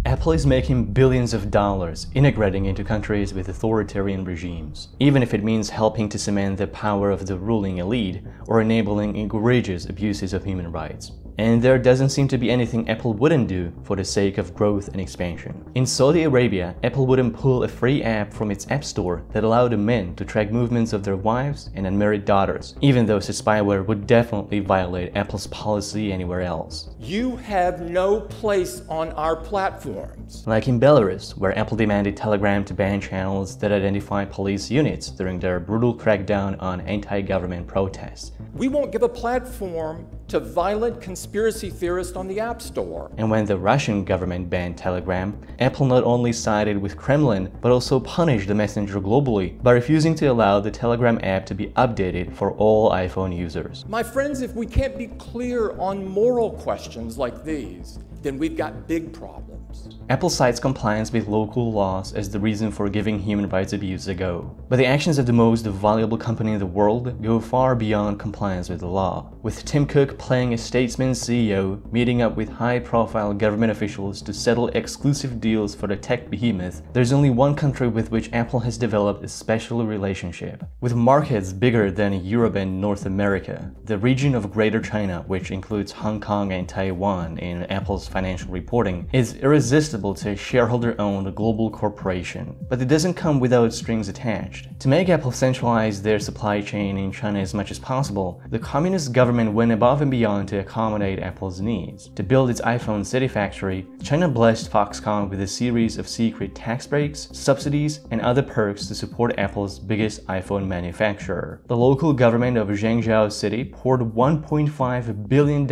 Apple is making billions of dollars integrating into countries with authoritarian regimes, even if it means helping to cement the power of the ruling elite or enabling egregious abuses of human rights. And there doesn't seem to be anything Apple wouldn't do for the sake of growth and expansion. In Saudi Arabia, Apple wouldn't pull a free app from its app store that allowed the men to track movements of their wives and unmarried daughters, even though such spyware would definitely violate Apple's policy anywhere else. You have no place on our platforms. Like in Belarus, where Apple demanded Telegram to ban channels that identify police units during their brutal crackdown on anti-government protests. We won't give a platform to violent conspiracy theorists on the App Store. And when the Russian government banned Telegram, Apple not only sided with Kremlin, but also punished the messenger globally by refusing to allow the Telegram app to be updated for all iPhone users. My friends, if we can't be clear on moral questions like these, then we've got big problems. Apple cites compliance with local laws as the reason for giving human rights abuse a go. But the actions of the most valuable company in the world go far beyond compliance with the law. With Tim Cook playing a statesman CEO, meeting up with high-profile government officials to settle exclusive deals for the tech behemoth, there's only one country with which Apple has developed a special relationship. With markets bigger than Europe and North America, the region of Greater China, which includes Hong Kong and Taiwan in Apple's financial reporting, is irresistible to a shareholder-owned global corporation. But it doesn't come without strings attached. To make Apple centralize their supply chain in China as much as possible, the communist government went above and beyond to accommodate Apple's needs. To build its iPhone City factory, China blessed Foxconn with a series of secret tax breaks, subsidies, and other perks to support Apple's biggest iPhone manufacturer. The local government of Zhengzhou City poured $1.5 billion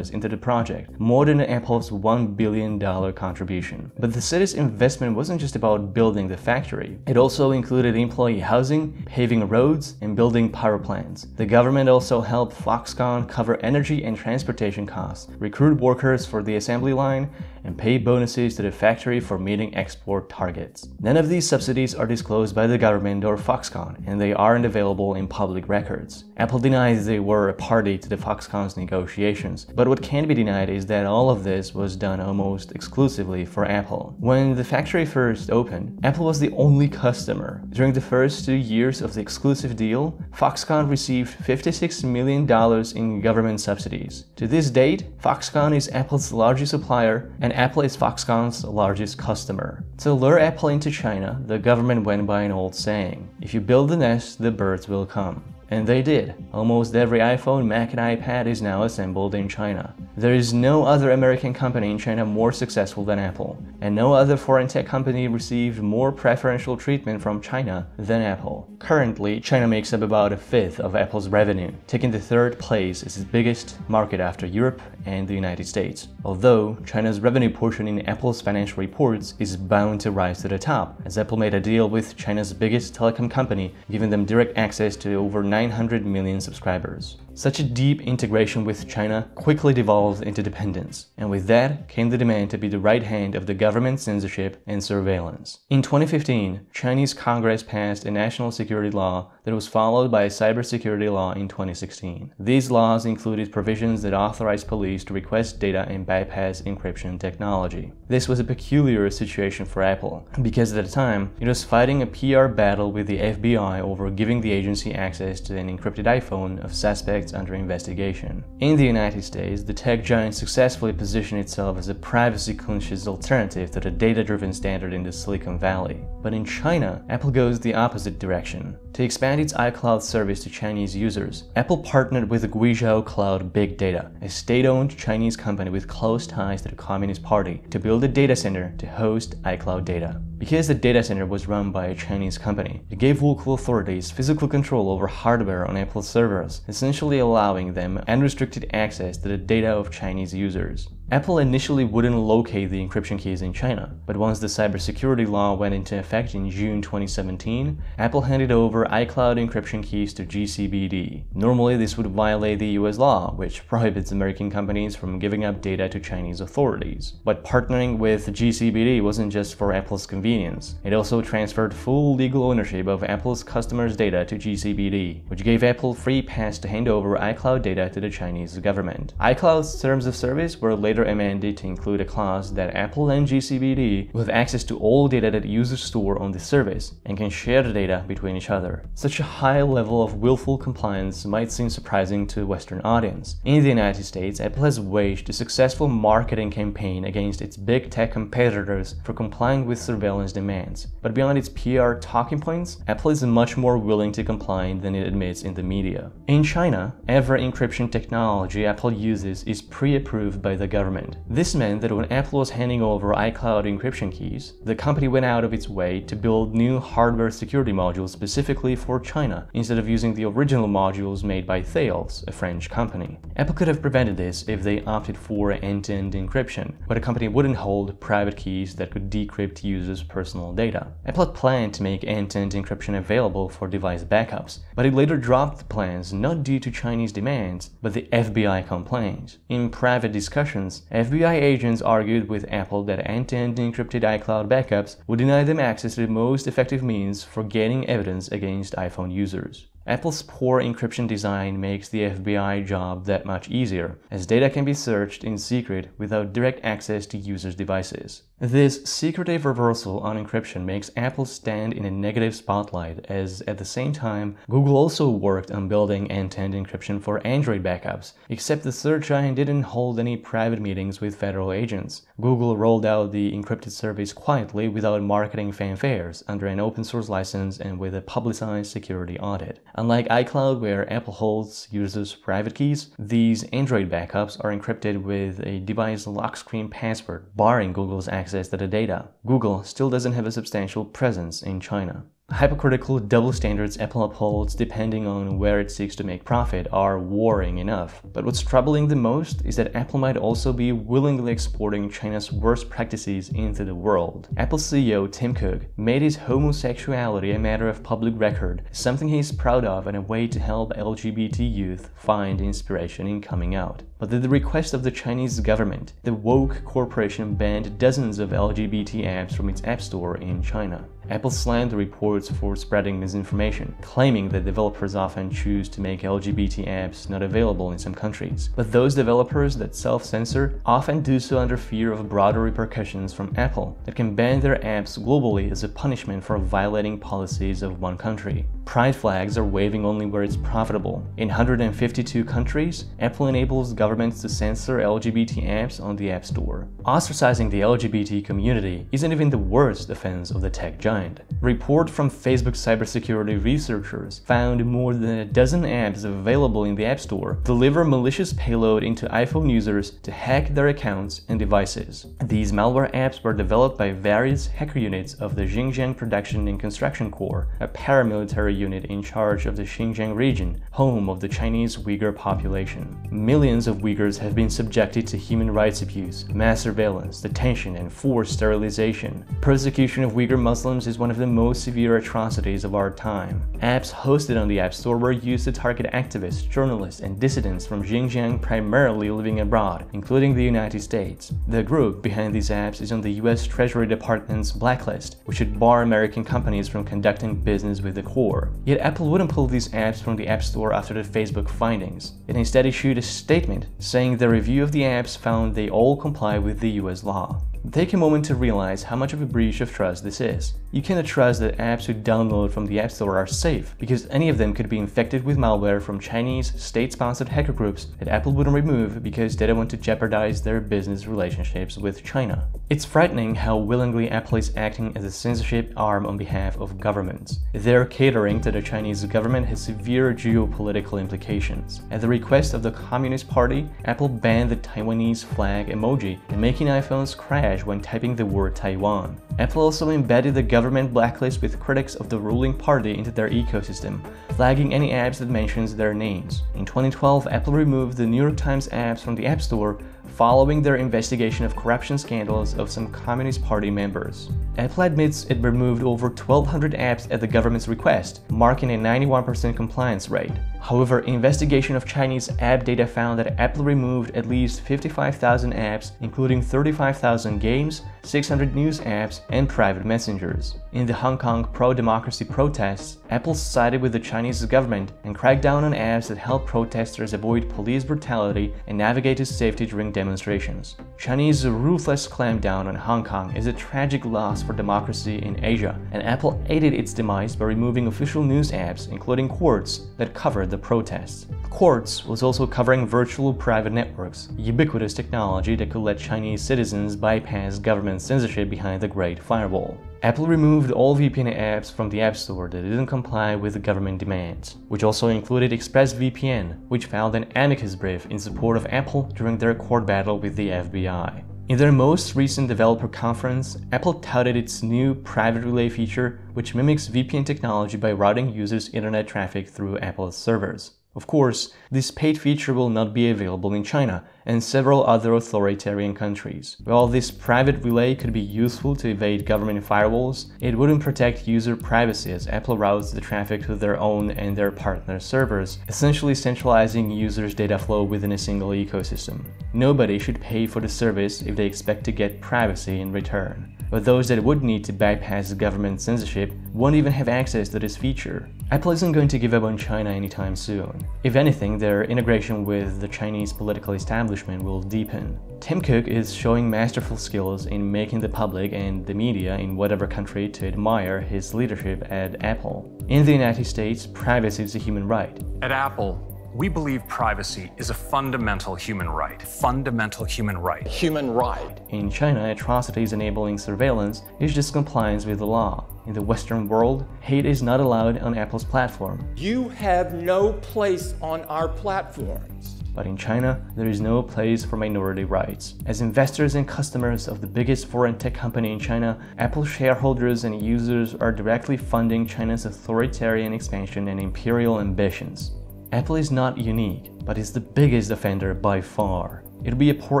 into the project, more than Apple's $1 billion contribution. But the city's investment wasn't just about building the factory. It also included employee housing, paving roads, and building power plants. The government also helped Foxconn cover energy and transportation costs, recruit workers for the assembly line, and pay bonuses to the factory for meeting export targets. None of these subsidies are disclosed by the government or Foxconn, and they aren't available in public records. Apple denies they were a party to the Foxconn's negotiations, but what can be denied is that all of this was done almost exclusively for Apple. When the factory first opened, Apple was the only customer. During the first 2 years of the exclusive deal, Foxconn received $56 million in government subsidies. To this date, Foxconn is Apple's largest supplier, and Apple is Foxconn's largest customer. To lure Apple into China, the government went by an old saying, "If you build the nest, the birds will come." And they did. Almost every iPhone, Mac, and iPad is now assembled in China. There is no other American company in China more successful than Apple, and no other foreign tech company received more preferential treatment from China than Apple. Currently, China makes up about a fifth of Apple's revenue, taking the third place as its biggest market after Europe and the United States. Although China's revenue portion in Apple's financial reports is bound to rise to the top, as Apple made a deal with China's biggest telecom company, giving them direct access to over 900 million subscribers. Such a deep integration with China quickly devolved into dependence, and with that came the demand to be the right hand of the government's censorship and surveillance. In 2015, Chinese Congress passed a national security law that was followed by a cybersecurity law in 2016. These laws included provisions that authorized police to request data and bypass encryption technology. This was a peculiar situation for Apple, because at the time, it was fighting a PR battle with the FBI over giving the agency access to an encrypted iPhone of suspects under investigation. In the United States, the tech giant successfully positioned itself as a privacy-conscious alternative to the data-driven standard in the Silicon Valley. But in China, Apple goes the opposite direction. To expand its iCloud service to Chinese users, Apple partnered with Guizhou Cloud Big Data, a state-owned Chinese company with close ties to the Communist Party, to build a data center to host iCloud data. Because the data center was run by a Chinese company, it gave local authorities physical control over hardware on Apple's servers, essentially allowing them unrestricted access to the data of Chinese users. Apple initially wouldn't locate the encryption keys in China, but once the cybersecurity law went into effect in June 2017, Apple handed over iCloud encryption keys to GCBD. Normally, this would violate the US law, which prohibits American companies from giving up data to Chinese authorities. But partnering with GCBD wasn't just for Apple's convenience. It also transferred full legal ownership of Apple's customers' data to GCBD, which gave Apple free pass to hand over iCloud data to the Chinese government. iCloud's terms of service were later later amended to include a clause that Apple and GCBD will have access to all data that users store on the service and can share the data between each other. Such a high level of willful compliance might seem surprising to a Western audience. In the United States, Apple has waged a successful marketing campaign against its big tech competitors for complying with surveillance demands. But beyond its PR talking points, Apple is much more willing to comply than it admits in the media. In China, every encryption technology Apple uses is pre-approved by the government. This meant that when Apple was handing over iCloud encryption keys, the company went out of its way to build new hardware security modules specifically for China, instead of using the original modules made by Thales, a French company. Apple could have prevented this if they opted for end-to-end encryption, but the company wouldn't hold private keys that could decrypt users' personal data. Apple had planned to make end-to-end encryption available for device backups, but it later dropped the plans not due to Chinese demands, but the FBI complaints. In private discussions, FBI agents argued with Apple that end-to-end encrypted iCloud backups would deny them access to the most effective means for gaining evidence against iPhone users. Apple's poor encryption design makes the FBI job that much easier, as data can be searched in secret without direct access to users' devices. This secretive reversal on encryption makes Apple stand in a negative spotlight, as at the same time, Google also worked on building end-to-end encryption for Android backups, except the search giant didn't hold any private meetings with federal agents. Google rolled out the encrypted service quietly without marketing fanfares, under an open-source license and with a publicized security audit. Unlike iCloud, where Apple holds users' private keys, these Android backups are encrypted with a device lock screen password, barring Google's access to the data. Google still doesn't have a substantial presence in China. Hypocritical double standards Apple upholds depending on where it seeks to make profit are worrying enough. But what's troubling the most is that Apple might also be willingly exporting China's worst practices into the world. Apple CEO Tim Cook made his homosexuality a matter of public record, something he's proud of and a way to help LGBT youth find inspiration in coming out. But at the request of the Chinese government, the woke corporation banned dozens of LGBT apps from its app store in China. Apple slammed the reports for spreading misinformation, claiming that developers often choose to make LGBT apps not available in some countries. But those developers that self-censor often do so under fear of broader repercussions from Apple that can ban their apps globally as a punishment for violating policies of one country. Pride flags are waving only where it's profitable. In 152 countries, Apple enables governments to censor LGBT apps on the App Store. Ostracizing the LGBT community isn't even the worst offense of the tech giant. A report from Facebook cybersecurity researchers found more than a dozen apps available in the App Store deliver malicious payload into iPhone users to hack their accounts and devices. These malware apps were developed by various hacker units of the Xinjiang Production and Construction Corps, a paramilitary unit in charge of the Xinjiang region, home of the Chinese Uyghur population. Millions of Uyghurs have been subjected to human rights abuse, mass surveillance, detention, and forced sterilization. Persecution of Uyghur Muslims is one of the most severe atrocities of our time. Apps hosted on the App Store were used to target activists, journalists, and dissidents from Xinjiang primarily living abroad, including the United States. The group behind these apps is on the US Treasury Department's blacklist, which should bar American companies from conducting business with the Corps. Yet Apple wouldn't pull these apps from the App Store after the Facebook findings. It instead issued a statement saying the review of the apps found they all comply with the US law. Take a moment to realize how much of a breach of trust this is. You cannot trust that apps you download from the App Store are safe, because any of them could be infected with malware from Chinese state-sponsored hacker groups that Apple wouldn't remove because they don't want to jeopardize their business relationships with China. It's frightening how willingly Apple is acting as a censorship arm on behalf of governments. Their catering to the Chinese government has severe geopolitical implications. At the request of the Communist Party, Apple banned the Taiwanese flag emoji and making iPhones crash when typing the word Taiwan. Apple also embedded the government blacklist with critics of the ruling party into their ecosystem, flagging any apps that mentions their names. In 2012, Apple removed the New York Times apps from the App Store following their investigation of corruption scandals of some Communist Party members. Apple admits it removed over 1,200 apps at the government's request, marking a 91% compliance rate. However, investigation of Chinese app data found that Apple removed at least 55,000 apps, including 35,000 games, 600 news apps, and private messengers. In the Hong Kong pro-democracy protests, Apple sided with the Chinese government and cracked down on apps that help protesters avoid police brutality and navigate to safety during demonstrations. Chinese ruthless clampdown on Hong Kong is a tragic loss for democracy in Asia, and Apple aided its demise by removing official news apps, including Quartz, that covered the protests. Quartz was also covering virtual private networks, ubiquitous technology that could let Chinese citizens bypass government censorship behind the Great Firewall. Apple removed all VPN apps from the App Store that didn't comply with the government demands, which also included ExpressVPN, which filed an amicus brief in support of Apple during their court battle with the FBI. In their most recent developer conference, Apple touted its new private relay feature, which mimics VPN technology by routing users' internet traffic through Apple's servers. Of course, this paid feature will not be available in China and several other authoritarian countries. While this private relay could be useful to evade government firewalls, it wouldn't protect user privacy as Apple routes the traffic to their own and their partner servers, essentially centralizing users' data flow within a single ecosystem. Nobody should pay for the service if they expect to get privacy in return. But those that would need to bypass government censorship won't even have access to this feature. Apple isn't going to give up on China anytime soon. If anything, their integration with the Chinese political establishment will deepen. Tim Cook is showing masterful skills in making the public and the media in whatever country to admire his leadership at Apple. In the United States, privacy is a human right. At Apple, we believe privacy is a fundamental human right. Fundamental human right. Human right. In China, atrocities enabling surveillance is just compliance with the law. In the Western world, hate is not allowed on Apple's platform. You have no place on our platforms. But in China, there is no place for minority rights. As investors and customers of the biggest foreign tech company in China, Apple shareholders and users are directly funding China's authoritarian expansion and imperial ambitions. Apple is not unique, but is the biggest offender by far. It would be a poor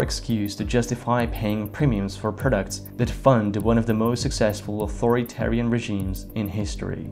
excuse to justify paying premiums for products that fund one of the most successful authoritarian regimes in history.